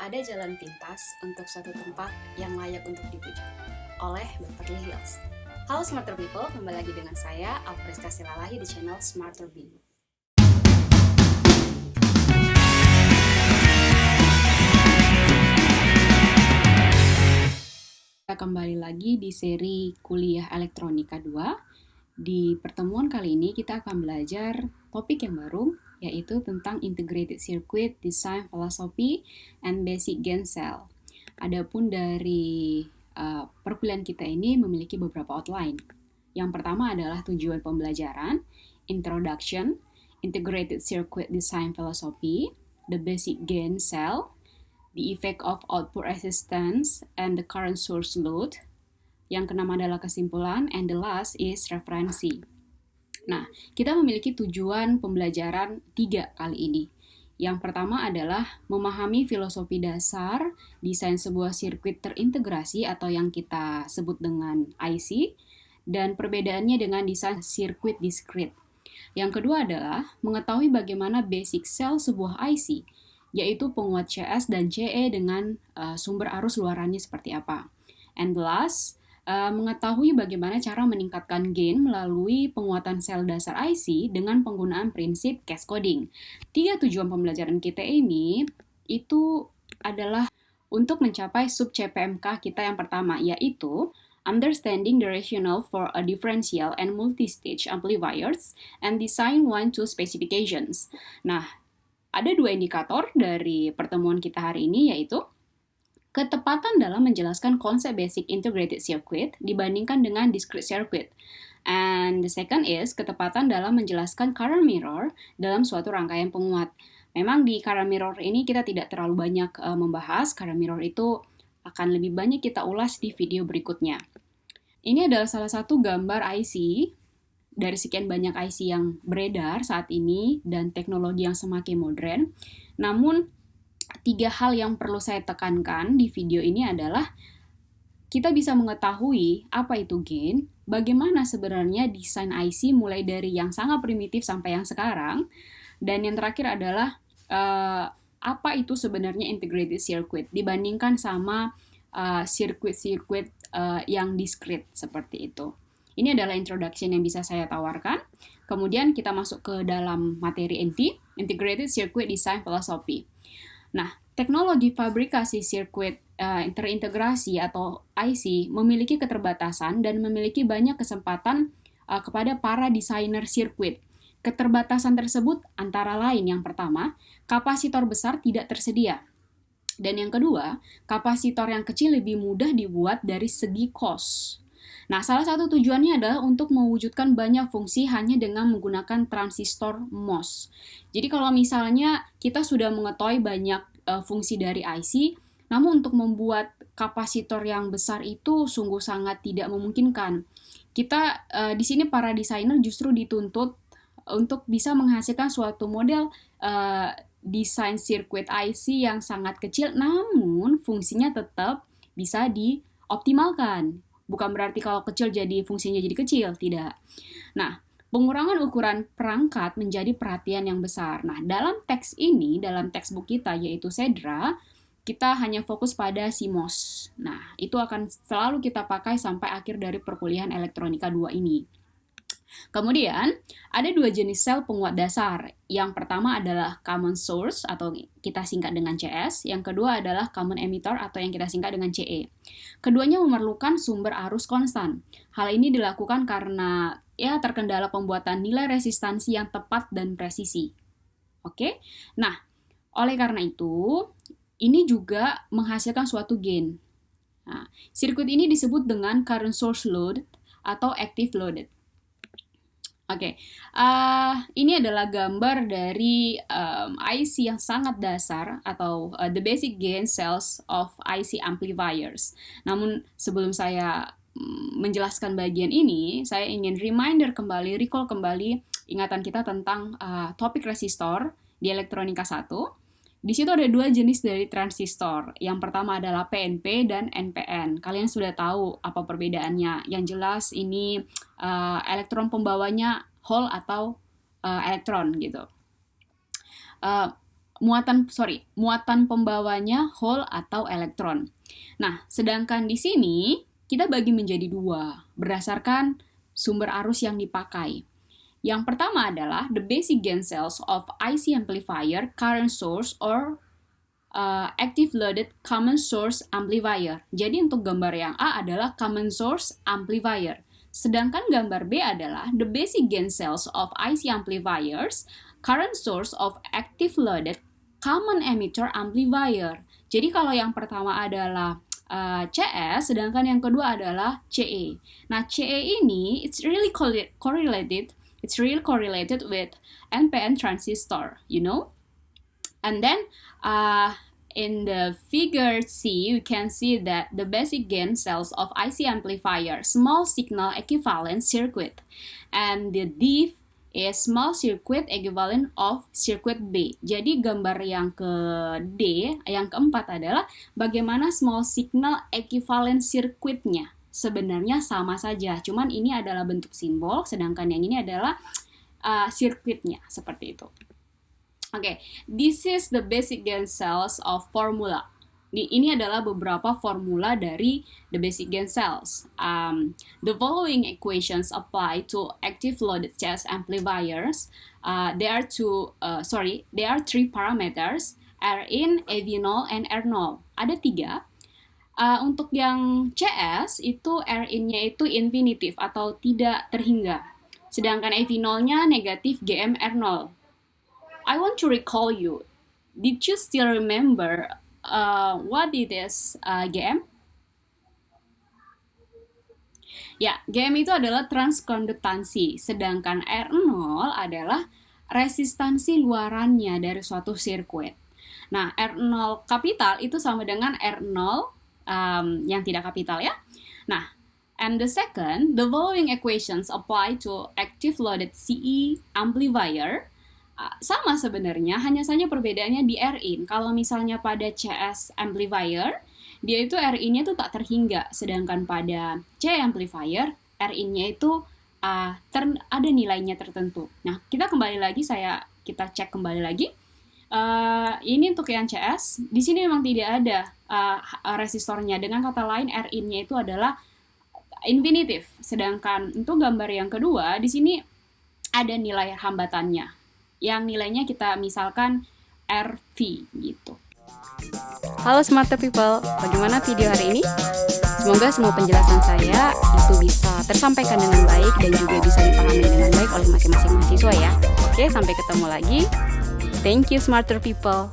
ada jalan pintas untuk suatu tempat yang layak untuk dituju oleh Beverly Hills. Halo Smarter People, kembali lagi dengan saya, Alfresta Silalahi di channel Smarter Being. Kita kembali lagi di seri kuliah elektronika 2. Di pertemuan kali ini kita akan belajar topik yang baru, yaitu tentang Integrated Circuit Design Philosophy and Basic Gain Cell. Adapun dari perkuliahan kita ini memiliki beberapa outline. Yang pertama adalah tujuan pembelajaran, Introduction, Integrated Circuit Design Philosophy, the Basic Gain Cell, the effect of output resistance and the current source load. Yang keenam adalah kesimpulan, and the last is referensi. Nah, kita memiliki tujuan pembelajaran 3 kali ini. Yang pertama adalah memahami filosofi dasar desain sebuah sirkuit terintegrasi atau yang kita sebut dengan IC, dan perbedaannya dengan desain sirkuit discrete. Yang kedua adalah mengetahui bagaimana basic cell sebuah IC, yaitu penguat CS dan CE dengan sumber arus luarannya seperti apa. And the last, mengetahui bagaimana cara meningkatkan gain melalui penguatan sel dasar IC dengan penggunaan prinsip cascading. 3 tujuan pembelajaran kita ini itu adalah untuk mencapai sub CPMK kita yang pertama, yaitu understanding the rationale for a differential and multi-stage amplifiers and design 1-2 specifications. Nah, ada 2 indikator dari pertemuan kita hari ini, yaitu ketepatan dalam menjelaskan konsep basic integrated circuit dibandingkan dengan discrete circuit. And the second is ketepatan dalam menjelaskan current mirror dalam suatu rangkaian penguat. Memang di current mirror ini kita tidak terlalu banyak membahas. Current mirror itu akan lebih banyak kita ulas di video berikutnya. Ini adalah salah satu gambar IC dari sekian banyak IC yang beredar saat ini dan teknologi yang semakin modern. Namun 3 hal yang perlu saya tekankan di video ini adalah kita bisa mengetahui apa itu gain, bagaimana sebenarnya desain IC mulai dari yang sangat primitif sampai yang sekarang, dan yang terakhir adalah apa itu sebenarnya integrated circuit dibandingkan sama sirkuit-sirkuit yang discrete seperti itu. Ini adalah introduction yang bisa saya tawarkan. Kemudian kita masuk ke dalam materi inti, Integrated Circuit Design Philosophy. Nah, teknologi fabrikasi sirkuit terintegrasi atau IC memiliki keterbatasan dan memiliki banyak kesempatan kepada para desainer sirkuit. Keterbatasan tersebut antara lain yang pertama, kapasitor besar tidak tersedia. Dan yang kedua, kapasitor yang kecil lebih mudah dibuat dari segi cost. Nah, salah satu tujuannya adalah untuk mewujudkan banyak fungsi hanya dengan menggunakan transistor MOS. Jadi kalau misalnya kita sudah mengetahui banyak fungsi dari IC, namun untuk membuat kapasitor yang besar itu sungguh sangat tidak memungkinkan. Kita di sini para desainer justru dituntut untuk bisa menghasilkan suatu model desain sirkuit IC yang sangat kecil, namun fungsinya tetap bisa dioptimalkan. Bukan berarti kalau kecil jadi fungsinya jadi kecil, tidak. Nah, pengurangan ukuran perangkat menjadi perhatian yang besar. Nah, dalam teks ini, dalam textbook kita yaitu Sedra, kita hanya fokus pada CMOS. Nah, itu akan selalu kita pakai sampai akhir dari perkuliahan elektronika 2 ini. Kemudian, ada 2 jenis sel penguat dasar. Yang pertama adalah common source atau kita singkat dengan CS. Yang kedua adalah common emitter atau yang kita singkat dengan CE. Keduanya memerlukan sumber arus konstan. Hal ini dilakukan karena terkendala pembuatan nilai resistansi yang tepat dan presisi. Oke? Nah, oleh karena itu, ini juga menghasilkan suatu gain. Nah, sirkuit ini disebut dengan current source load atau active loaded. Oke, ini adalah gambar dari IC yang sangat dasar atau the basic gain cells of IC amplifiers. Namun sebelum saya menjelaskan bagian ini, saya ingin recall kembali ingatan kita tentang topik resistor di elektronika 1. Di situ ada 2 jenis dari transistor. Yang pertama adalah PNP dan NPN. Kalian sudah tahu apa perbedaannya. Yang jelas ini elektron pembawanya hole atau elektron gitu. muatan pembawanya hole atau elektron. Nah, sedangkan di sini kita bagi menjadi dua berdasarkan sumber arus yang dipakai. Yang pertama adalah the basic gain cells of IC amplifier current source or active loaded common source amplifier. Jadi untuk gambar yang A adalah common source amplifier. Sedangkan gambar B adalah the basic gain cells of IC amplifiers current source of active loaded common emitter amplifier. Jadi kalau yang pertama adalah CS, sedangkan yang kedua adalah CE. Nah, CE ini it's really correlated with NPN transistor, you know. And then in the figure C, you can see that the basic gain cells of IC amplifier small signal equivalent circuit, and the diff is small circuit equivalent of circuit B. Jadi gambar yang ke D, yang keempat adalah bagaimana small signal equivalent circuitnya. Sebenarnya sama saja, cuman ini adalah bentuk simbol, sedangkan yang ini adalah sirkuitnya, seperti itu. Oke, this is the basic gain cells of formula. Ini adalah beberapa formula dari the basic gain cells. The following equations apply to active loaded CS amplifiers. There are three parameters: Rin, AV0, and R0. Ada tiga. Untuk yang CS itu Rin-nya itu infinitif atau tidak terhingga. Sedangkan AV0-nya negatif GM R0. I want to recall you. Did you still remember what it is GM? Ya, GM itu adalah transkonduktansi, sedangkan R0 adalah resistansi luarannya dari suatu sirkuit. Nah, R0 kapital itu sama dengan R0 yang tidak kapital ya. Nah, and the second, the following equations apply to active loaded CE amplifier. Sama sebenarnya, hanya saja perbedaannya di Rin. Kalau misalnya pada CS amplifier, dia itu Rin-nya itu tak terhingga. Sedangkan pada C amplifier, Rin-nya itu ada nilainya tertentu. Nah, kita cek kembali lagi. Ini untuk yang CS, di sini memang tidak ada resistornya. Dengan kata lain, Rin-nya itu adalah infinitif. Sedangkan untuk gambar yang kedua, di sini ada nilai hambatannya. Yang nilainya kita misalkan RV gitu. Halo Smarter People, bagaimana video hari ini? Semoga semua penjelasan saya itu bisa tersampaikan dengan baik dan juga bisa dipahami dengan baik oleh masing-masing mahasiswa ya. Oke, sampai ketemu lagi. Thank you Smarter People.